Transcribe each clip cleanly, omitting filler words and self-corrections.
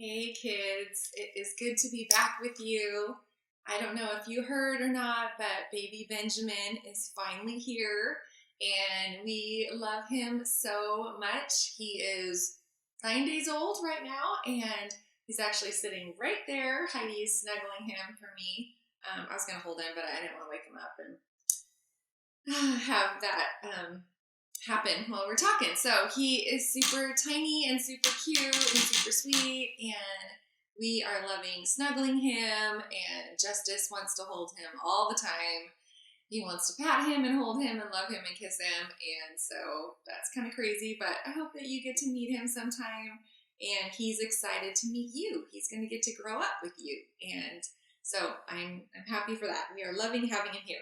Hey kids, it is good to be back with you. I don't know if you heard or not, but baby Benjamin is finally here and we love him so much. He is 9 days old right now and he's actually sitting right there. Heidi is snuggling him for me. I was going to hold him, but I didn't want to wake him up and have that happen while we're talking. So he is super tiny and super cute and super sweet, and we are loving snuggling him. And Justice wants to hold him all the time. He wants to pat him and hold him and love him and kiss him, and so that's kind of crazy. But I hope that you get to meet him sometime. And he's excited to meet you. He's going to get to grow up with you, and so I'm happy for that. We are loving having him here.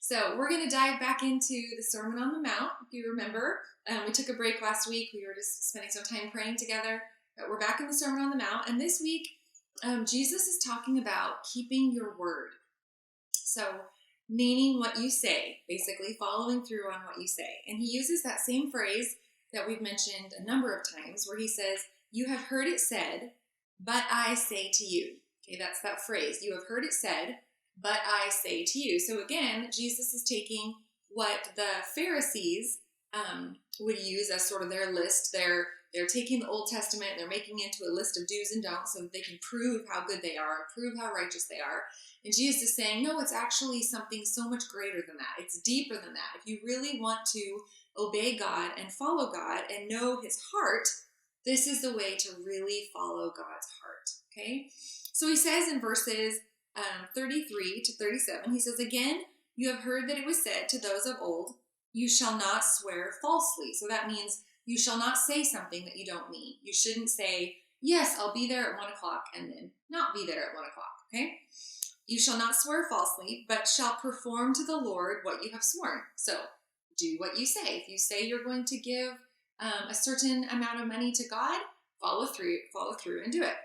So we're going to dive back into the Sermon on the Mount. If you remember, we took a break last week. We were just spending some time praying together. But we're back in the Sermon on the Mount. And this week, Jesus is talking about keeping your word. So meaning what you say, basically following through on what you say. And he uses that same phrase that we've mentioned a number of times where he says, "You have heard it said, but I say to you." Okay, that's that phrase. You have heard it said, but I say to you. So again, Jesus is taking what the Pharisees would use as sort of their list. They're taking the Old Testament and they're making it into a list of do's and don'ts so that they can prove how good they are, prove how righteous they are. And Jesus is saying, no, it's actually something so much greater than that. It's deeper than that. If you really want to obey God and follow God and know his heart, this is the way to really follow God's heart. Okay? So he says in verses 33 to 37, he says, "Again, you have heard that it was said to those of old, you shall not swear falsely." So that means you shall not say something that you don't mean. You shouldn't say, yes, I'll be there at 1 o'clock, and then not be there at 1 o'clock, okay? "You shall not swear falsely, but shall perform to the Lord what you have sworn." So do what you say. If you say you're going to give a certain amount of money to God, follow through and do it.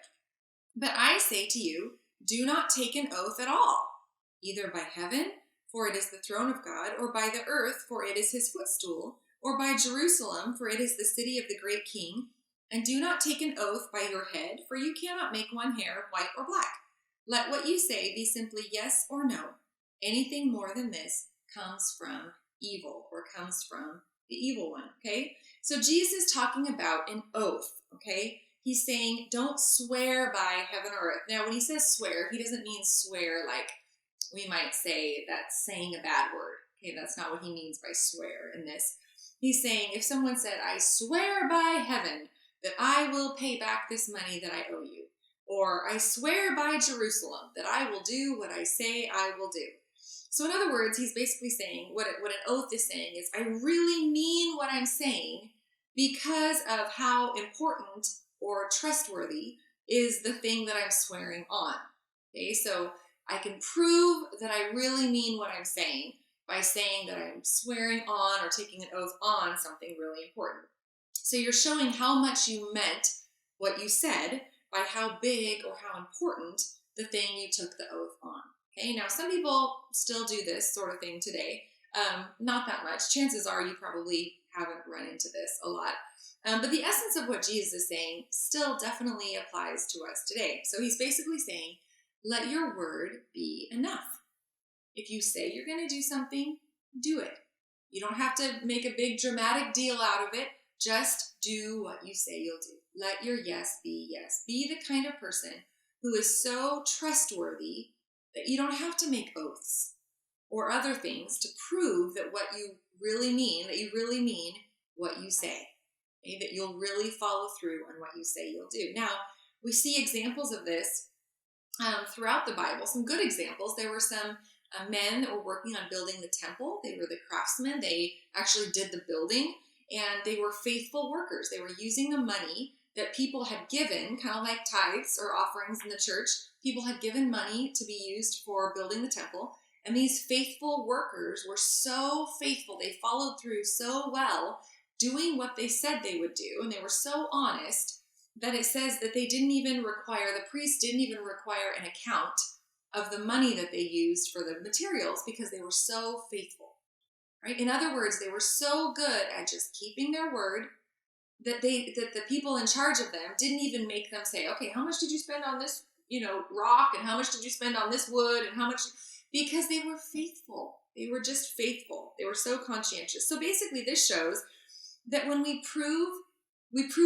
"But I say to you, do not take an oath at all, either by heaven, for it is the throne of God, or by the earth, for it is his footstool, or by Jerusalem, for it is the city of the great king. And do not take an oath by your head, for you cannot make one hair white or black. Let what you say be simply yes or no. Anything more than this comes from evil, or comes from the evil one." Okay? So Jesus is talking about an oath, okay? He's saying, don't swear by heaven or earth. Now, when he says swear, he doesn't mean swear like we might say that's saying a bad word. Okay, that's not what he means by swear in this. He's saying, if someone said, "I swear by heaven that I will pay back this money that I owe you," or "I swear by Jerusalem that I will do what I say I will do." So in other words, he's basically saying, what an oath is saying is, I really mean what I'm saying because of how important or trustworthy is the thing that I'm swearing on. Okay, so I can prove that I really mean what I'm saying by saying that I'm swearing on or taking an oath on something really important. So you're showing how much you meant what you said by how big or how important the thing you took the oath on. Okay, now some people still do this sort of thing today. Not that much. Chances are you probably haven't run into this a lot. But the essence of what Jesus is saying still definitely applies to us today. So he's basically saying, let your word be enough. If you say you're going to do something, do it. You don't have to make a big dramatic deal out of it. Just do what you say you'll do. Let your yes be yes. Be the kind of person who is so trustworthy that you don't have to make oaths or other things to prove that what you really mean, that you really mean what you say. Okay? That you'll really follow through on what you say you'll do. Now, we see examples of this throughout the Bible, some good examples. There were some men that were working on building the temple. They were the craftsmen. They actually did the building, and they were faithful workers. They were using the money that people had given, kind of like tithes or offerings in the church. People had given money to be used for building the temple, and these faithful workers were so faithful. They followed through so well, doing what they said they would do, and they were so honest that it says that the priest didn't even require an account of the money that they used for the materials because they were so faithful, right? In other words, they were so good at just keeping their word that the people in charge of them didn't even make them say, okay, how much did you spend on this, rock, and how much did you spend on this wood, and how much, because they were faithful. They were just faithful. They were so conscientious. So basically this shows that when we prove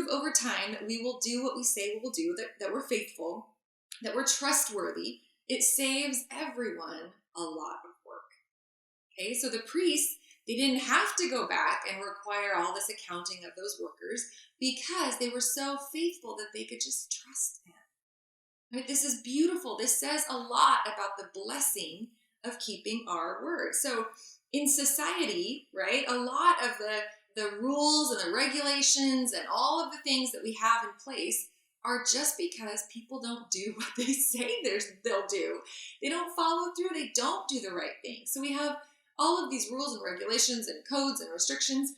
over time that we will do what we say we will do, that we're faithful, that we're trustworthy, it saves everyone a lot of work. Okay, so the priests, they didn't have to go back and require all this accounting of those workers because they were so faithful that they could just trust them. Right? This is beautiful. This says a lot about the blessing of keeping our word. So in society, right, a lot of the rules and the regulations and all of the things that we have in place are just because people don't do what they say they'll do. They don't follow through. They don't do the right thing. So we have all of these rules and regulations and codes and restrictions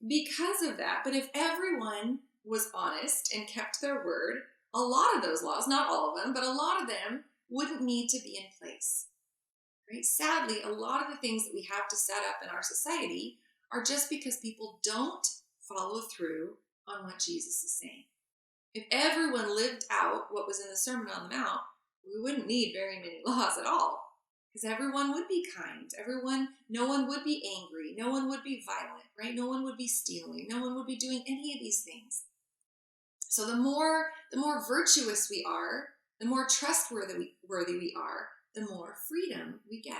because of that. But if everyone was honest and kept their word, a lot of those laws, not all of them, but a lot of them wouldn't need to be in place. Right? Sadly, a lot of the things that we have to set up in our society are just because people don't follow through on what Jesus is saying. If everyone lived out what was in the Sermon on the Mount, we wouldn't need very many laws at all. Because everyone would be kind. No one would be angry. No one would be violent, right? No one would be stealing. No one would be doing any of these things. So the more virtuous we are, the more trustworthy we are, the more freedom we get.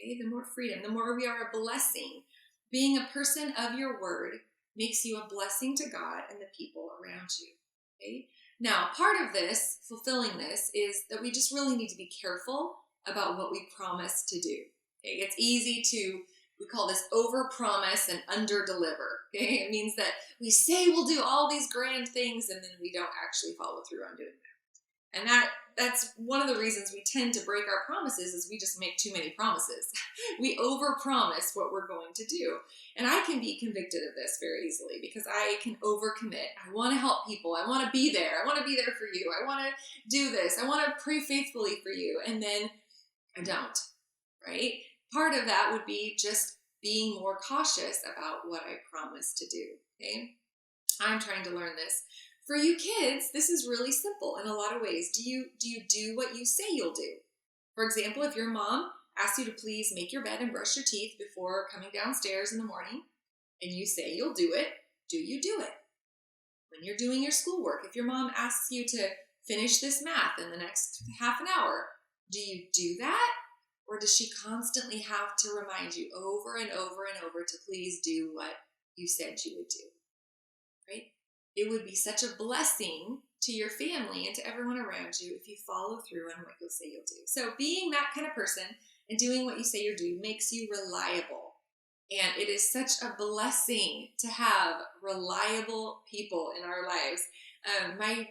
Okay, the more freedom, the more we are a blessing. Being a person of your word makes you a blessing to God and the people around you. Okay? Now, part of this, fulfilling this, is that we just really need to be careful about what we promise to do. Okay? It's easy to, we call this over-promise and under-deliver. Okay? It means that we say we'll do all these grand things and then we don't actually follow through on doing them. And that's one of the reasons we tend to break our promises is we just make too many promises. We over-promise what we're going to do. And I can be convicted of this very easily because I can overcommit. I want to help people. I want to be there. I want to be there for you. I want to do this. I want to pray faithfully for you. And then I don't, right? Part of that would be just being more cautious about what I promise to do, okay? I'm trying to learn this. For you kids, this is really simple in a lot of ways. Do you do what you say you'll do? For example, if your mom asks you to please make your bed and brush your teeth before coming downstairs in the morning, and you say you'll do it, do you do it? When you're doing your schoolwork, if your mom asks you to finish this math in the next half an hour, do you do that? Or does she constantly have to remind you over and over and over to please do what you said you would do? Right? It would be such a blessing to your family and to everyone around you if you follow through on what you'll say you'll do. So being that kind of person and doing what you say you'll do makes you reliable. And it is such a blessing to have reliable people in our lives. My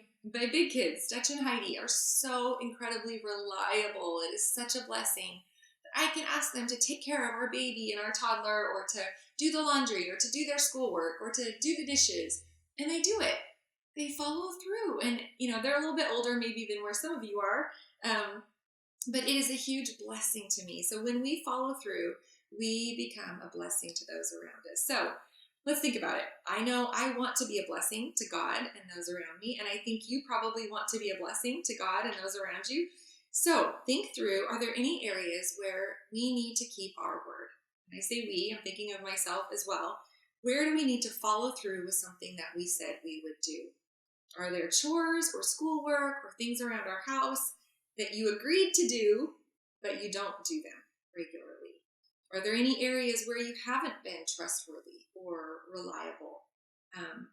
big kids, Dutch and Heidi, are so incredibly reliable. It is such a blessing that I can ask them to take care of our baby and our toddler, or to do the laundry, or to do their schoolwork, or to do the dishes. And they do it. They follow through. And, they're a little bit older maybe than where some of you are. But it is a huge blessing to me. So when we follow through, we become a blessing to those around us. So let's think about it. I know I want to be a blessing to God and those around me. And I think you probably want to be a blessing to God and those around you. So think through, are there any areas where we need to keep our word? When I say we, I'm thinking of myself as well. Where do we need to follow through with something that we said we would do? Are there chores or schoolwork or things around our house that you agreed to do, but you don't do them regularly? Are there any areas where you haven't been trustworthy or reliable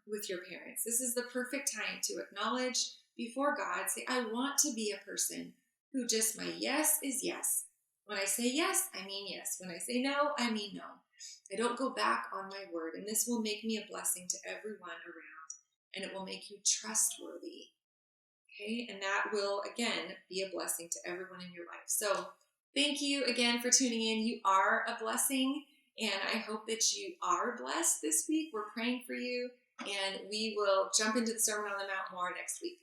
with your parents? This is the perfect time to acknowledge before God, say, I want to be a person who just my yes is yes. When I say yes, I mean yes. When I say no, I mean no. I don't go back on my word, and this will make me a blessing to everyone around, and it will make you trustworthy. Okay, and that will, again, be a blessing to everyone in your life. So thank you again for tuning in. You are a blessing, and I hope that you are blessed this week. We're praying for you, and we will jump into the Sermon on the Mount more next week.